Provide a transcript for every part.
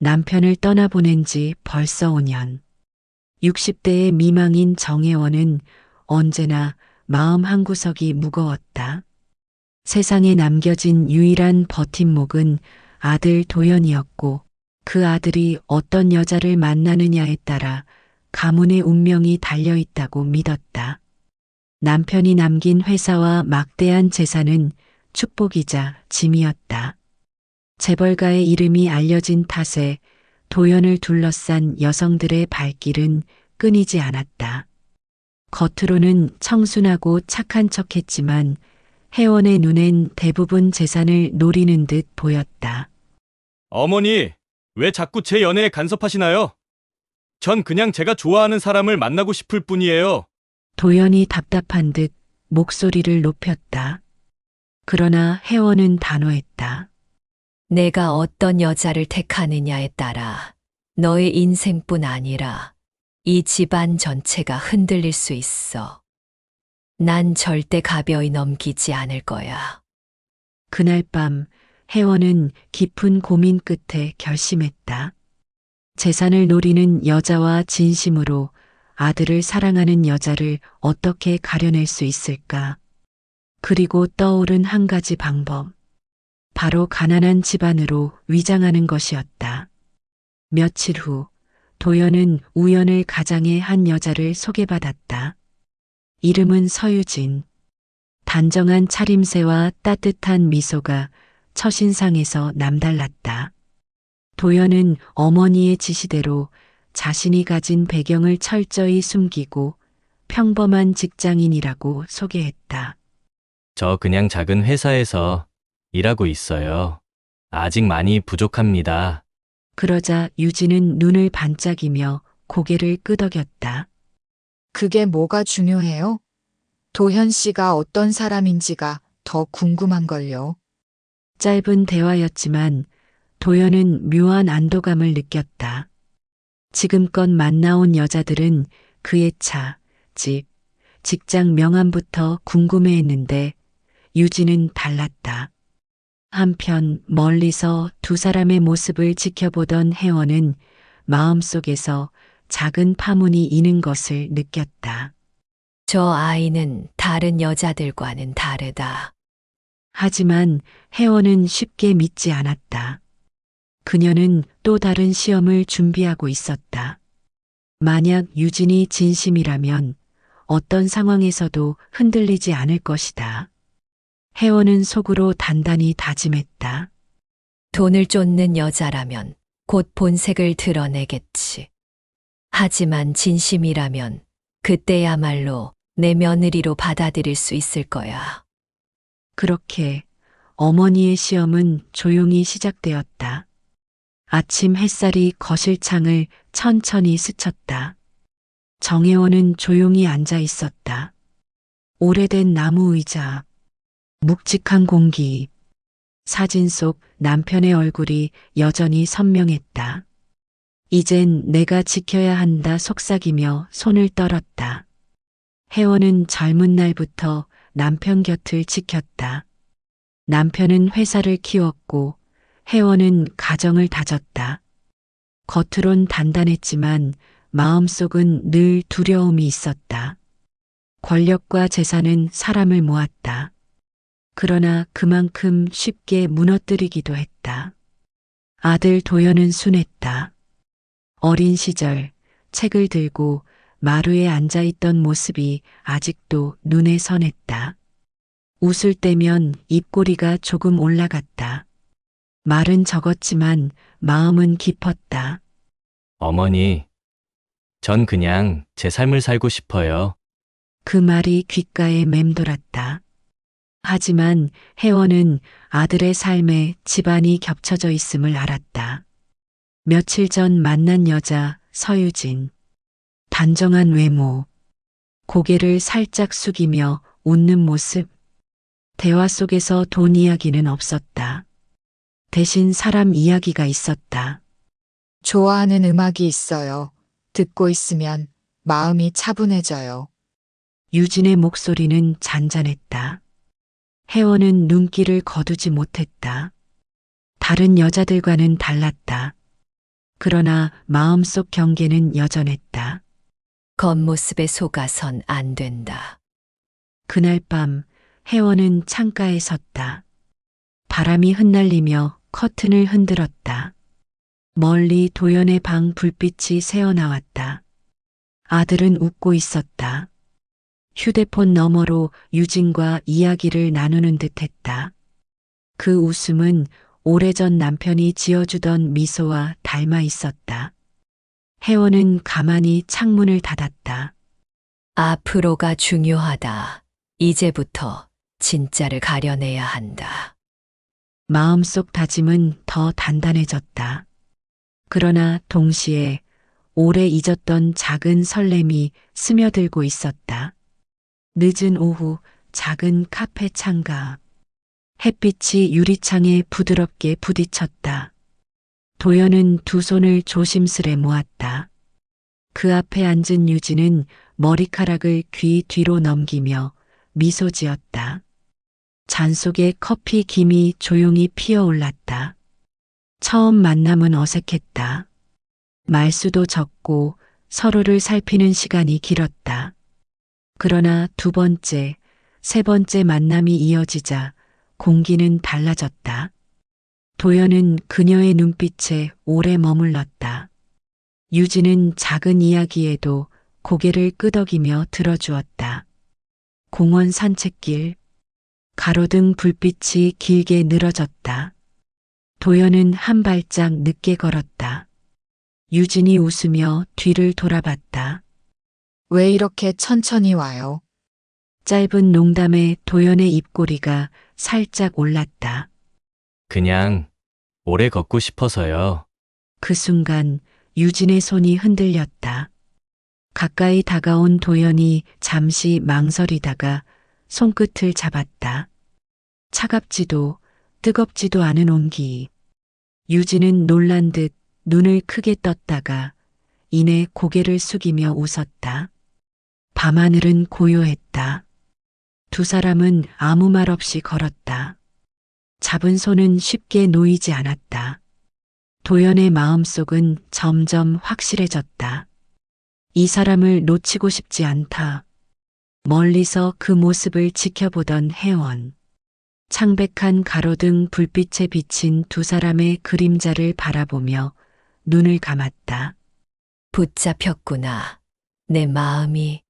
남편을 떠나보낸 지 벌써 5년. 60대의 미망인 정혜원은 언제나 마음 한구석이 무거웠다. 세상에 남겨진 유일한 버팀목은 아들 도연이었고 그 아들이 어떤 여자를 만나느냐에 따라 가문의 운명이 달려있다고 믿었다. 남편이 남긴 회사와 막대한 재산은 축복이자 짐이었다. 재벌가의 이름이 알려진 탓에 도연을 둘러싼 여성들의 발길은 끊이지 않았다. 겉으로는 청순하고 착한 척했지만 혜원의 눈엔 대부분 재산을 노리는 듯 보였다. 어머니, 왜 자꾸 제 연애에 간섭하시나요? 전 그냥 제가 좋아하는 사람을 만나고 싶을 뿐이에요. 도연이 답답한 듯 목소리를 높였다. 그러나 혜원은 단호했다. 내가 어떤 여자를 택하느냐에 따라 너의 인생뿐 아니라 이 집안 전체가 흔들릴 수 있어. 난 절대 가벼이 넘기지 않을 거야. 그날 밤 혜원은 깊은 고민 끝에 결심했다. 재산을 노리는 여자와 진심으로 아들을 사랑하는 여자를 어떻게 가려낼 수 있을까? 그리고 떠오른 한 가지 방법. 바로 가난한 집안으로 위장하는 것이었다. 며칠 후 도연은 우연을 가장해 한 여자를 소개받았다. 이름은 서유진. 단정한 차림새와 따뜻한 미소가 첫인상에서 남달랐다. 도연은 어머니의 지시대로 자신이 가진 배경을 철저히 숨기고 평범한 직장인이라고 소개했다. 저 그냥 작은 회사에서 일하고 있어요. 아직 많이 부족합니다. 그러자 유진은 눈을 반짝이며 고개를 끄덕였다. 그게 뭐가 중요해요? 도현 씨가 어떤 사람인지가 더 궁금한걸요. 짧은 대화였지만 도연은 묘한 안도감을 느꼈다. 지금껏 만나온 여자들은 그의 차, 집, 직장 명함부터 궁금해했는데 유진은 달랐다. 한편 멀리서 두 사람의 모습을 지켜보던 혜원은 마음속에서 작은 파문이 이는 것을 느꼈다. 저 아이는 다른 여자들과는 다르다. 하지만 혜원은 쉽게 믿지 않았다. 그녀는 또 다른 시험을 준비하고 있었다. 만약 유진이 진심이라면 어떤 상황에서도 흔들리지 않을 것이다. 혜원은 속으로 단단히 다짐했다. 돈을 쫓는 여자라면 곧 본색을 드러내겠지. 하지만 진심이라면 그때야말로 내 며느리로 받아들일 수 있을 거야. 그렇게 어머니의 시험은 조용히 시작되었다. 아침 햇살이 거실 창을 천천히 스쳤다. 정혜원은 조용히 앉아 있었다. 오래된 나무 의자 앞, 묵직한 공기, 사진 속 남편의 얼굴이 여전히 선명했다. 이젠 내가 지켜야 한다 속삭이며 손을 떨었다. 혜원은 젊은 날부터 남편 곁을 지켰다. 남편은 회사를 키웠고 혜원은 가정을 다졌다. 겉으론 단단했지만 마음속은 늘 두려움이 있었다. 권력과 재산은 사람을 모았다. 그러나 그만큼 쉽게 무너뜨리기도 했다. 아들 도연은 순했다. 어린 시절 책을 들고 마루에 앉아있던 모습이 아직도 눈에 선했다. 웃을 때면 입꼬리가 조금 올라갔다. 말은 적었지만 마음은 깊었다. 어머니, 전 그냥 제 삶을 살고 싶어요. 그 말이 귓가에 맴돌았다. 하지만 혜원은 아들의 삶에 집안이 겹쳐져 있음을 알았다. 며칠 전 만난 여자 서유진. 단정한 외모, 고개를 살짝 숙이며 웃는 모습. 대화 속에서 돈 이야기는 없었다. 대신 사람 이야기가 있었다. 좋아하는 음악이 있어요. 듣고 있으면 마음이 차분해져요. 유진의 목소리는 잔잔했다. 혜원은 눈길을 거두지 못했다. 다른 여자들과는 달랐다. 그러나 마음속 경계는 여전했다. 겉모습에 속아선 안 된다. 그날 밤 혜원은 창가에 섰다. 바람이 흩날리며 커튼을 흔들었다. 멀리 도연의 방 불빛이 새어나왔다. 아들은 웃고 있었다. 휴대폰 너머로 유진과 이야기를 나누는 듯했다. 그 웃음은 오래전 남편이 지어주던 미소와 닮아 있었다. 혜원은 가만히 창문을 닫았다. 앞으로가 중요하다. 이제부터 진짜를 가려내야 한다. 마음속 다짐은 더 단단해졌다. 그러나 동시에 오래 잊었던 작은 설렘이 스며들고 있었다. 늦은 오후 작은 카페 창가 앞. 햇빛이 유리창에 부드럽게 부딪혔다. 도연은 두 손을 조심스레 모았다. 그 앞에 앉은 유진은 머리카락을 귀 뒤로 넘기며 미소 지었다. 잔 속에 커피 김이 조용히 피어올랐다. 처음 만남은 어색했다. 말수도 적고 서로를 살피는 시간이 길었다. 그러나 두 번째, 세 번째 만남이 이어지자 공기는 달라졌다. 도연은 그녀의 눈빛에 오래 머물렀다. 유진은 작은 이야기에도 고개를 끄덕이며 들어주었다. 공원 산책길, 가로등 불빛이 길게 늘어졌다. 도연은 한 발짝 늦게 걸었다. 유진이 웃으며 뒤를 돌아봤다. 왜 이렇게 천천히 와요? 짧은 농담에 도연의 입꼬리가 살짝 올랐다. 그냥 오래 걷고 싶어서요. 그 순간 유진의 손이 흔들렸다. 가까이 다가온 도연이 잠시 망설이다가 손끝을 잡았다. 차갑지도 뜨겁지도 않은 온기. 유진은 놀란 듯 눈을 크게 떴다가 이내 고개를 숙이며 웃었다. 밤하늘은 고요했다. 두 사람은 아무 말 없이 걸었다. 잡은 손은 쉽게 놓이지 않았다. 도연의 마음속은 점점 확실해졌다. 이 사람을 놓치고 싶지 않다. 멀리서 그 모습을 지켜보던 혜원. 창백한 가로등 불빛에 비친 두 사람의 그림자를 바라보며 눈을 감았다. 붙잡혔구나. 내 마음이.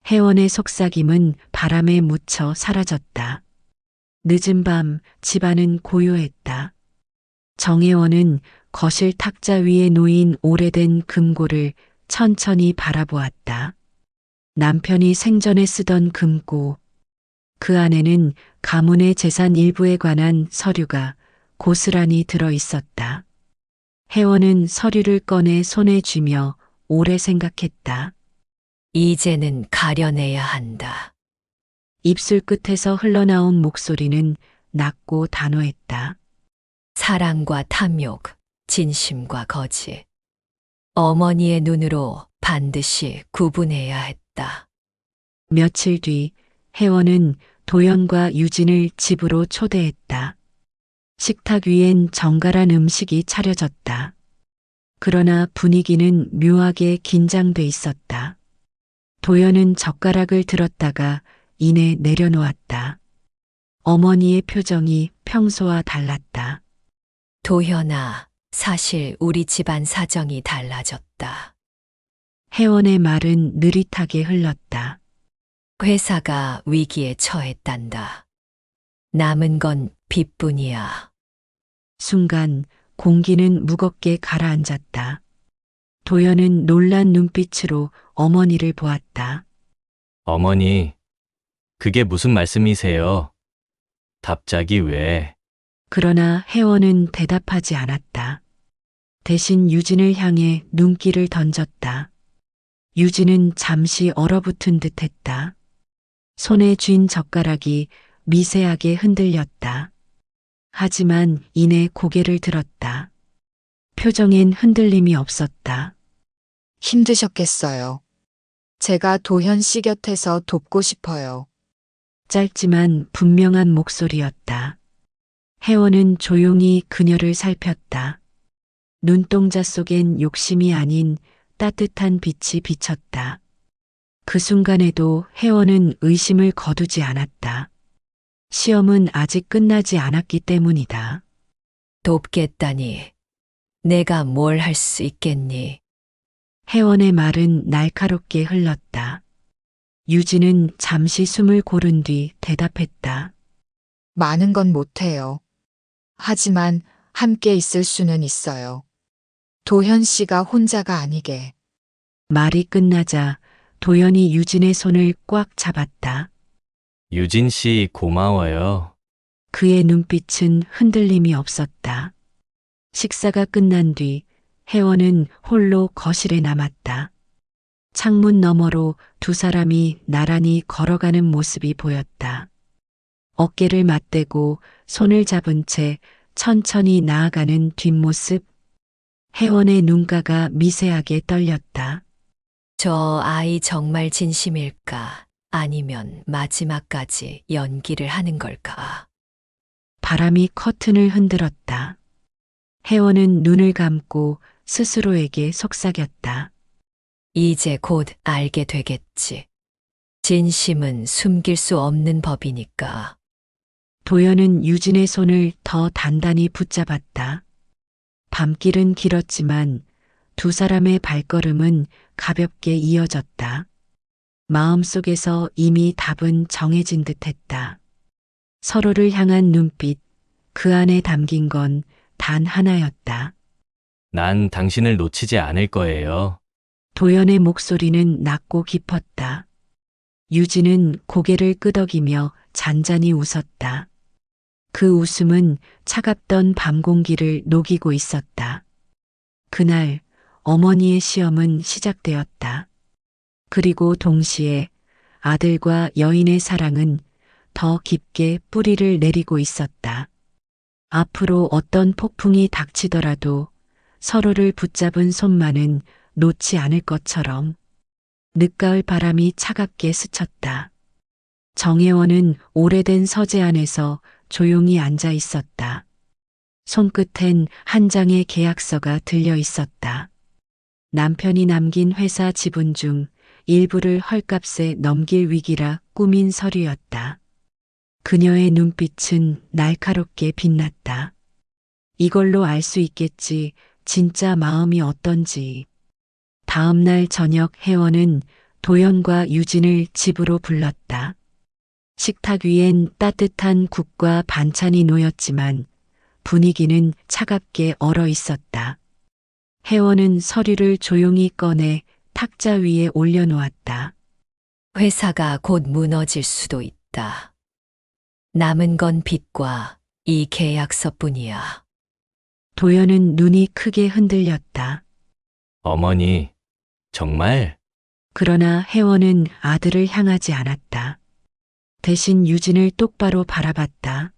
혜원의 속삭임은 바람에 묻혀 사라졌다. 늦은 밤 집안은 고요했다. 정혜원은 거실 탁자 위에 놓인 오래된 금고를 천천히 바라보았다. 남편이 생전에 쓰던 금고. 그 안에는 가문의 재산 일부에 관한 서류가 고스란히 들어 있었다. 혜원은 서류를 꺼내 손에 쥐며 오래 생각했다. 이제는 가려내야 한다. 입술 끝에서 흘러나온 목소리는 낮고 단호했다. 사랑과 탐욕, 진심과 거짓. 어머니의 눈으로 반드시 구분해야 했다. 며칠 뒤 혜원은 도연과 유진을 집으로 초대했다. 식탁 위엔 정갈한 음식이 차려졌다. 그러나 분위기는 묘하게 긴장돼 있었다. 도연은 젓가락을 들었다가 이내 내려놓았다. 어머니의 표정이 평소와 달랐다. 도현아, 사실 우리 집안 사정이 달라졌다. 혜원의 말은 느릿하게 흘렀다. 회사가 위기에 처했단다. 남은 건 빚뿐이야. 순간 공기는 무겁게 가라앉았다. 도연은 놀란 눈빛으로 어머니를 보았다. 어머니, 그게 무슨 말씀이세요? 답작이 왜? 그러나 혜원은 대답하지 않았다. 대신 유진을 향해 눈길을 던졌다. 유진은 잠시 얼어붙은 듯했다. 손에 쥔 젓가락이 미세하게 흔들렸다. 하지만 이내 고개를 들었다. 표정엔 흔들림이 없었다. 힘드셨겠어요. 제가 도현 씨 곁에서 돕고 싶어요. 짧지만 분명한 목소리였다. 혜원은 조용히 그녀를 살폈다. 눈동자 속엔 욕심이 아닌 따뜻한 빛이 비쳤다. 그 순간에도 혜원은 의심을 거두지 않았다. 시험은 아직 끝나지 않았기 때문이다. 돕겠다니. 내가 뭘 할 수 있겠니? 혜원의 말은 날카롭게 흘렀다. 유진은 잠시 숨을 고른 뒤 대답했다. 많은 건 못해요. 하지만 함께 있을 수는 있어요. 도현 씨가 혼자가 아니게. 말이 끝나자 도연이 유진의 손을 꽉 잡았다. 유진 씨 고마워요. 그의 눈빛은 흔들림이 없었다. 식사가 끝난 뒤 혜원은 홀로 거실에 남았다. 창문 너머로 두 사람이 나란히 걸어가는 모습이 보였다. 어깨를 맞대고 손을 잡은 채 천천히 나아가는 뒷모습. 혜원의 눈가가 미세하게 떨렸다. 저 아이 정말 진심일까? 아니면 마지막까지 연기를 하는 걸까? 바람이 커튼을 흔들었다. 혜원은 눈을 감고 스스로에게 속삭였다. 이제 곧 알게 되겠지. 진심은 숨길 수 없는 법이니까. 도연은 유진의 손을 더 단단히 붙잡았다. 밤길은 길었지만 두 사람의 발걸음은 가볍게 이어졌다. 마음속에서 이미 답은 정해진 듯했다. 서로를 향한 눈빛, 그 안에 담긴 건 단 하나였다. 난 당신을 놓치지 않을 거예요. 도연의 목소리는 낮고 깊었다. 유진은 고개를 끄덕이며 잔잔히 웃었다. 그 웃음은 차갑던 밤 공기를 녹이고 있었다. 그날 어머니의 시험은 시작되었다. 그리고 동시에 아들과 여인의 사랑은 더 깊게 뿌리를 내리고 있었다. 앞으로 어떤 폭풍이 닥치더라도 서로를 붙잡은 손만은 놓지 않을 것처럼. 늦가을 바람이 차갑게 스쳤다. 정혜원은 오래된 서재 안에서 조용히 앉아 있었다. 손끝엔 한 장의 계약서가 들려 있었다. 남편이 남긴 회사 지분 중 일부를 헐값에 넘길 위기라 꾸민 서류였다. 그녀의 눈빛은 날카롭게 빛났다. 이걸로 알 수 있겠지, 진짜 마음이 어떤지. 다음 날 저녁 혜원은 도연과 유진을 집으로 불렀다. 식탁 위엔 따뜻한 국과 반찬이 놓였지만 분위기는 차갑게 얼어 있었다. 혜원은 서류를 조용히 꺼내 탁자 위에 올려놓았다. 회사가 곧 무너질 수도 있다. 남은 건 빚과 이 계약서뿐이야. 도연은 눈이 크게 흔들렸다. 어머니, 정말? 그러나 혜원은 아들을 향하지 않았다. 대신 유진을 똑바로 바라봤다.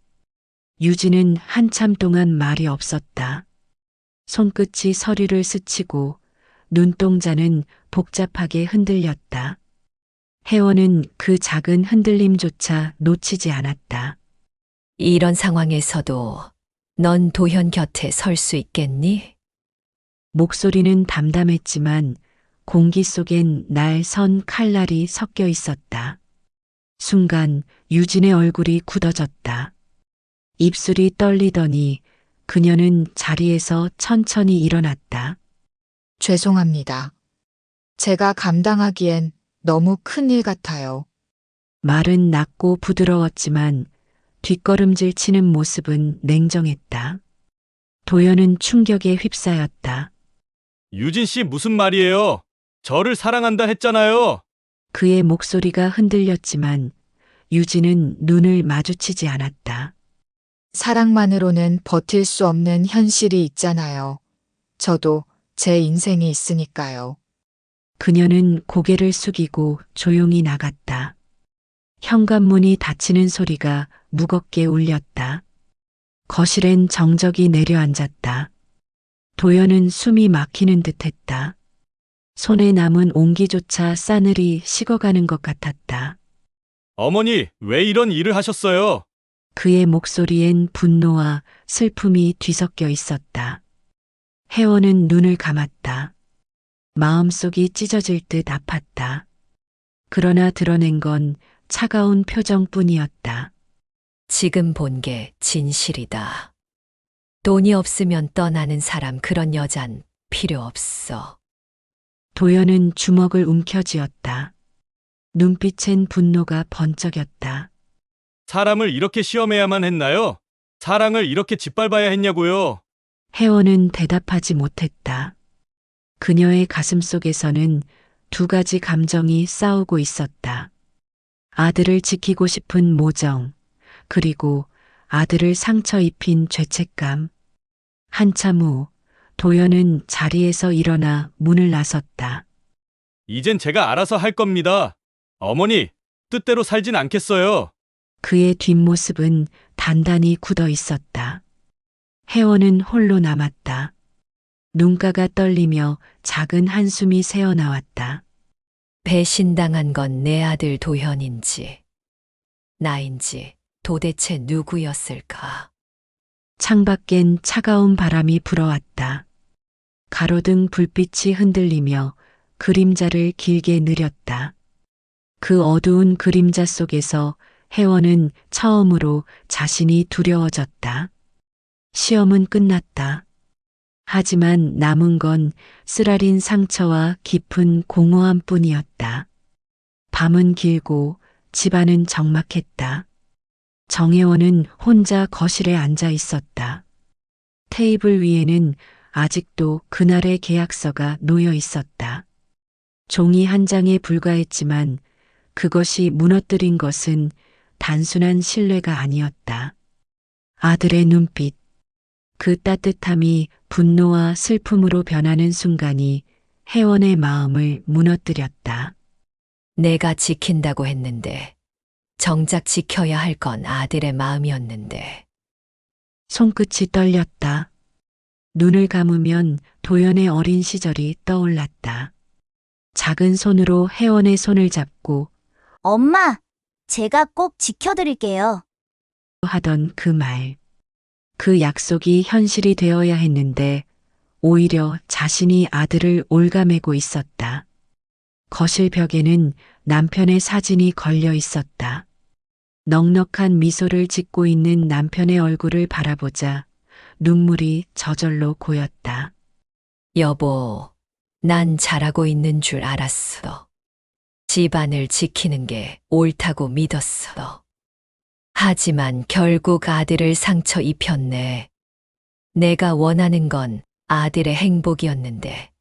유진은 한참 동안 말이 없었다. 손끝이 서류를 스치고 눈동자는 복잡하게 흔들렸다. 혜원은 그 작은 흔들림조차 놓치지 않았다. 이런 상황에서도 넌 도현 곁에 설 수 있겠니? 목소리는 담담했지만 공기 속엔 날 선 칼날이 섞여 있었다. 순간 유진의 얼굴이 굳어졌다. 입술이 떨리더니 그녀는 자리에서 천천히 일어났다. 죄송합니다. 제가 감당하기엔 너무 큰일 같아요. 말은 낮고 부드러웠지만 뒷걸음질 치는 모습은 냉정했다. 도연은 충격에 휩싸였다. 유진 씨 무슨 말이에요? 저를 사랑한다 했잖아요. 그의 목소리가 흔들렸지만 유진은 눈을 마주치지 않았다. 사랑만으로는 버틸 수 없는 현실이 있잖아요. 저도 제 인생이 있으니까요. 그녀는 고개를 숙이고 조용히 나갔다. 현관문이 닫히는 소리가 무겁게 울렸다. 거실엔 정적이 내려앉았다. 도연은 숨이 막히는 듯했다. 손에 남은 온기조차 싸늘히 식어가는 것 같았다. 어머니, 왜 이런 일을 하셨어요? 그의 목소리엔 분노와 슬픔이 뒤섞여 있었다. 혜원은 눈을 감았다. 마음속이 찢어질 듯 아팠다. 그러나 드러낸 건 차가운 표정뿐이었다. 지금 본 게 진실이다. 돈이 없으면 떠나는 사람 그런 여잔 필요 없어. 도연은 주먹을 움켜쥐었다. 눈빛엔 분노가 번쩍였다. 사람을 이렇게 시험해야만 했나요? 사랑을 이렇게 짓밟아야 했냐고요? 혜원은 대답하지 못했다. 그녀의 가슴 속에서는 두 가지 감정이 싸우고 있었다. 아들을 지키고 싶은 모정, 그리고 아들을 상처 입힌 죄책감. 한참 후 도연은 자리에서 일어나 문을 나섰다. 이젠 제가 알아서 할 겁니다. 어머니, 뜻대로 살진 않겠어요. 그의 뒷모습은 단단히 굳어 있었다. 혜원은 홀로 남았다. 눈가가 떨리며 작은 한숨이 새어나왔다. 배신당한 건 내 아들 도현인지, 나인지 도대체 누구였을까? 창밖엔 차가운 바람이 불어왔다. 가로등 불빛이 흔들리며 그림자를 길게 느렸다. 그 어두운 그림자 속에서 혜원은 처음으로 자신이 두려워졌다. 시험은 끝났다. 하지만 남은 건 쓰라린 상처와 깊은 공허함 뿐이었다. 밤은 길고 집안은 적막했다. 정혜원은 혼자 거실에 앉아 있었다. 테이블 위에는 아직도 그날의 계약서가 놓여 있었다. 종이 한 장에 불과했지만 그것이 무너뜨린 것은 단순한 신뢰가 아니었다. 아들의 눈빛, 그 따뜻함이 분노와 슬픔으로 변하는 순간이 혜원의 마음을 무너뜨렸다. 내가 지킨다고 했는데, 정작 지켜야 할 건 아들의 마음이었는데. 손끝이 떨렸다. 눈을 감으면 도연의 어린 시절이 떠올랐다. 작은 손으로 혜원의 손을 잡고 엄마, 제가 꼭 지켜드릴게요. 하던 그 말. 그 약속이 현실이 되어야 했는데 오히려 자신이 아들을 올가매고 있었다. 거실 벽에는 남편의 사진이 걸려 있었다. 넉넉한 미소를 짓고 있는 남편의 얼굴을 바라보자 눈물이 저절로 고였다. 여보, 난 잘하고 있는 줄 알았어. 집안을 지키는 게 옳다고 믿었어. 하지만 결국 아들을 상처 입혔네. 내가 원하는 건 아들의 행복이었는데,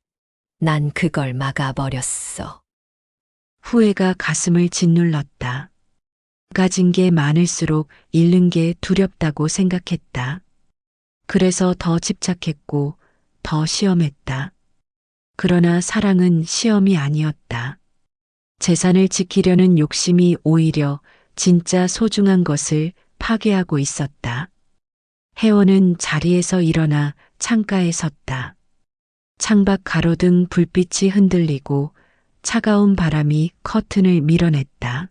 난 그걸 막아버렸어. 후회가 가슴을 짓눌렀다. 가진 게 많을수록 잃는 게 두렵다고 생각했다. 그래서 더 집착했고 더 시험했다. 그러나 사랑은 시험이 아니었다. 재산을 지키려는 욕심이 오히려 진짜 소중한 것을 파괴하고 있었다. 혜원은 자리에서 일어나 창가에 섰다. 창밖 가로등 불빛이 흔들리고 차가운 바람이 커튼을 밀어냈다.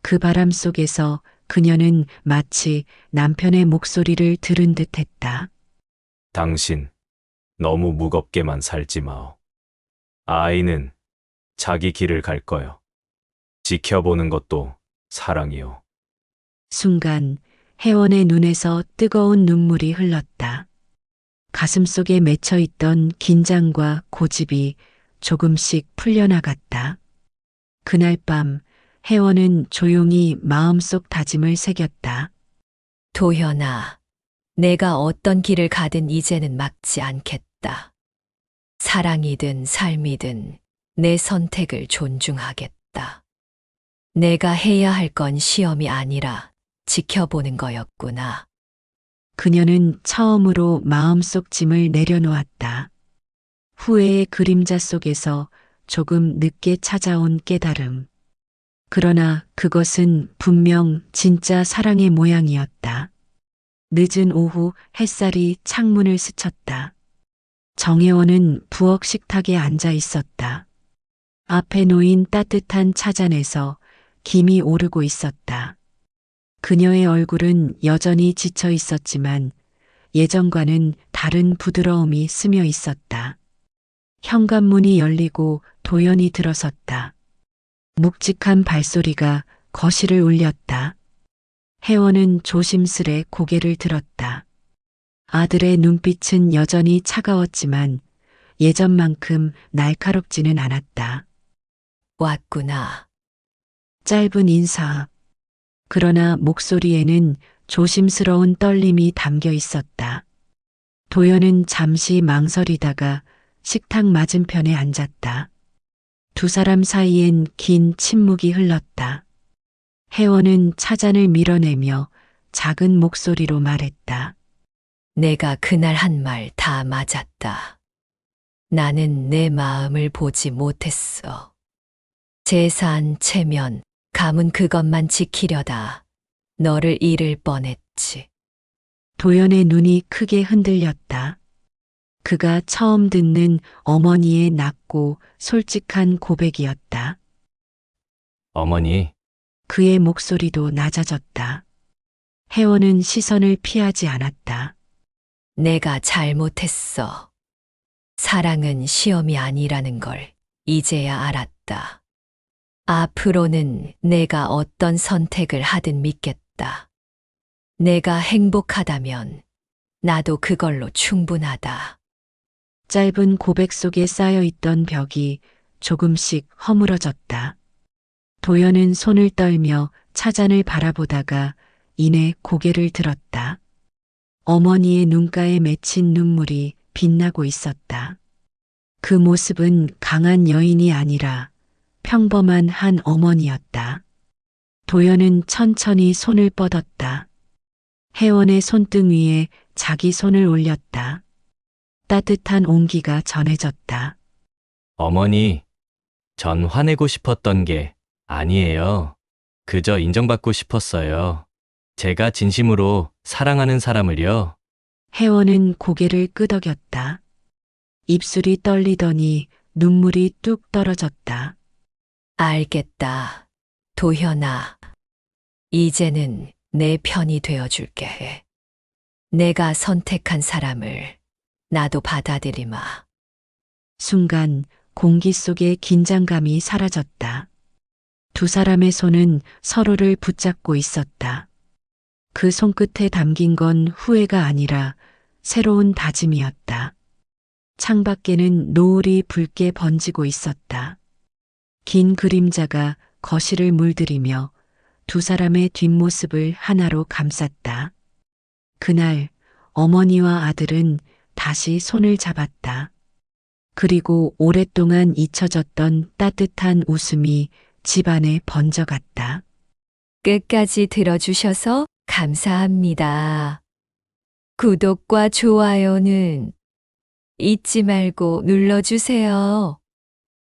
그 바람 속에서 그녀는 마치 남편의 목소리를 들은 듯 했다. 당신, 너무 무겁게만 살지 마오. 아이는 자기 길을 갈 거요. 지켜보는 것도 사랑이요. 순간 혜원의 눈에서 뜨거운 눈물이 흘렀다. 가슴속에 맺혀있던 긴장과 고집이 조금씩 풀려나갔다. 그날 밤 혜원은 조용히 마음속 다짐을 새겼다. 도현아, 내가 어떤 길을 가든 이제는 막지 않겠다. 사랑이든 삶이든 내 선택을 존중하겠다. 내가 해야 할 건 시험이 아니라 지켜보는 거였구나. 그녀는 처음으로 마음속 짐을 내려놓았다. 후회의 그림자 속에서 조금 늦게 찾아온 깨달음. 그러나 그것은 분명 진짜 사랑의 모양이었다. 늦은 오후 햇살이 창문을 스쳤다. 정혜원은 부엌 식탁에 앉아 있었다. 앞에 놓인 따뜻한 차잔에서 김이 오르고 있었다. 그녀의 얼굴은 여전히 지쳐 있었지만 예전과는 다른 부드러움이 스며 있었다. 현관문이 열리고 도연이 들어섰다. 묵직한 발소리가 거실을 울렸다. 혜원은 조심스레 고개를 들었다. 아들의 눈빛은 여전히 차가웠지만 예전만큼 날카롭지는 않았다. 왔구나. 짧은 인사. 그러나 목소리에는 조심스러운 떨림이 담겨 있었다. 도연은 잠시 망설이다가 식탁 맞은편에 앉았다. 두 사람 사이엔 긴 침묵이 흘렀다. 혜원은 차잔을 밀어내며 작은 목소리로 말했다. 내가 그날 한 말 다 맞았다. 나는 내 마음을 보지 못했어. 재산, 체면, 가문 그것만 지키려다 너를 잃을 뻔했지. 도연의 눈이 크게 흔들렸다. 그가 처음 듣는 어머니의 낮고 솔직한 고백이었다. 어머니, 그의 목소리도 낮아졌다. 혜원은 시선을 피하지 않았다. 내가 잘못했어. 사랑은 시험이 아니라는 걸 이제야 알았다. 앞으로는 내가 어떤 선택을 하든 믿겠다. 내가 행복하다면 나도 그걸로 충분하다. 짧은 고백 속에 쌓여있던 벽이 조금씩 허물어졌다. 도연은 손을 떨며 차잔을 바라보다가 이내 고개를 들었다. 어머니의 눈가에 맺힌 눈물이 빛나고 있었다. 그 모습은 강한 여인이 아니라 평범한 한 어머니였다. 도연은 천천히 손을 뻗었다. 혜원의 손등 위에 자기 손을 올렸다. 따뜻한 온기가 전해졌다. 어머니, 전 화내고 싶었던 게 아니에요. 그저 인정받고 싶었어요. 제가 진심으로 사랑하는 사람을요. 혜원은 고개를 끄덕였다. 입술이 떨리더니 눈물이 뚝 떨어졌다. 알겠다. 도현아. 이제는 내 편이 되어줄게. 내가 선택한 사람을 나도 받아들이마. 순간 공기 속의 긴장감이 사라졌다. 두 사람의 손은 서로를 붙잡고 있었다. 그 손끝에 담긴 건 후회가 아니라 새로운 다짐이었다. 창밖에는 노을이 붉게 번지고 있었다. 긴 그림자가 거실을 물들이며 두 사람의 뒷모습을 하나로 감쌌다. 그날 어머니와 아들은 다시 손을 잡았다. 그리고 오랫동안 잊혀졌던 따뜻한 웃음이 집안에 번져갔다. 끝까지 들어주셔서 감사합니다. 구독과 좋아요는 잊지 말고 눌러주세요.